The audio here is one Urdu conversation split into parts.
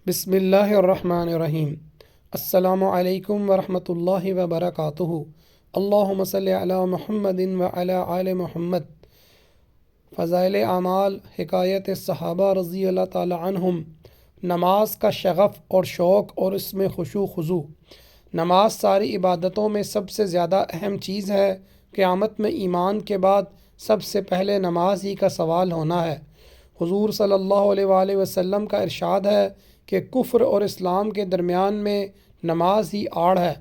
بسم اللہ الرحمن الرحیم۔ السلام علیکم ورحمۃ اللہ وبرکاتہ۔ اللہم صلی علی محمد وعلی آل محمد۔ فضائل اعمال، حکایت صحابہ رضی اللہ تعالی عنہم۔ نماز کا شغف اور شوق اور اس میں خشوع خضوع۔ نماز ساری عبادتوں میں سب سے زیادہ اہم چیز ہے۔ قیامت میں ایمان کے بعد سب سے پہلے نماز ہی کا سوال ہونا ہے۔ حضور صلی اللہ علیہ وآلہ وسلم کا ارشاد ہے کہ کفر اور اسلام کے درمیان میں نماز ہی آڑ ہے۔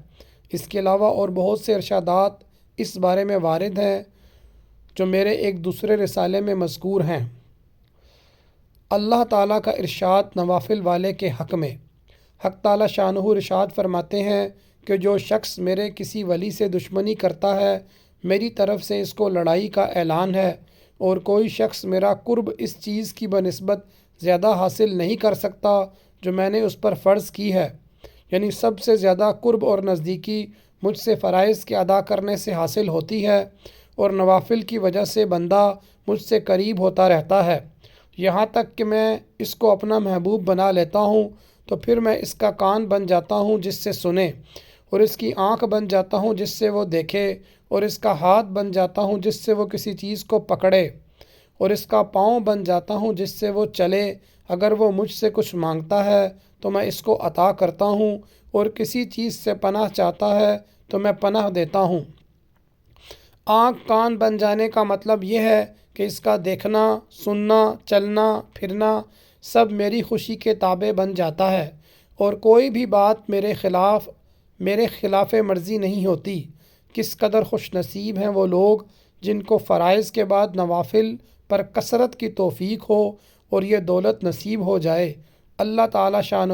اس کے علاوہ اور بہت سے ارشادات اس بارے میں وارد ہیں جو میرے ایک دوسرے رسالے میں مذکور ہیں۔ اللہ تعالیٰ کا ارشاد نوافل والے کے حق میں۔ حق تعالیٰ شانہ ارشاد فرماتے ہیں کہ جو شخص میرے کسی ولی سے دشمنی کرتا ہے، میری طرف سے اس کو لڑائی کا اعلان ہے، اور کوئی شخص میرا قرب اس چیز کی بنسبت زیادہ حاصل نہیں کر سکتا جو میں نے اس پر فرض کی ہے، یعنی سب سے زیادہ قرب اور نزدیکی مجھ سے فرائض کے ادا کرنے سے حاصل ہوتی ہے، اور نوافل کی وجہ سے بندہ مجھ سے قریب ہوتا رہتا ہے، یہاں تک کہ میں اس کو اپنا محبوب بنا لیتا ہوں تو پھر میں اس کا کان بن جاتا ہوں جس سے سنے، اور اس کی آنکھ بن جاتا ہوں جس سے وہ دیکھے، اور اس کا ہاتھ بن جاتا ہوں جس سے وہ کسی چیز کو پکڑے، اور اس کا پاؤں بن جاتا ہوں جس سے وہ چلے۔ اگر وہ مجھ سے کچھ مانگتا ہے تو میں اس کو عطا کرتا ہوں، اور کسی چیز سے پناہ چاہتا ہے تو میں پناہ دیتا ہوں۔ آنکھ کان بن جانے کا مطلب یہ ہے کہ اس کا دیکھنا، سننا، چلنا، پھرنا سب میری خوشی کے تابع بن جاتا ہے، اور کوئی بھی بات میرے خلاف مرضی نہیں ہوتی۔ کس قدر خوش نصیب ہیں وہ لوگ جن کو فرائض کے بعد نوافل پر کثرت کی توفیق ہو اور یہ دولت نصیب ہو جائے۔ اللہ تعالیٰ شانہ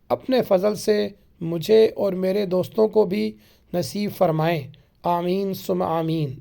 اپنے فضل سے مجھے اور میرے دوستوں کو بھی نصیب فرمائیں۔ آمین ثم آمین۔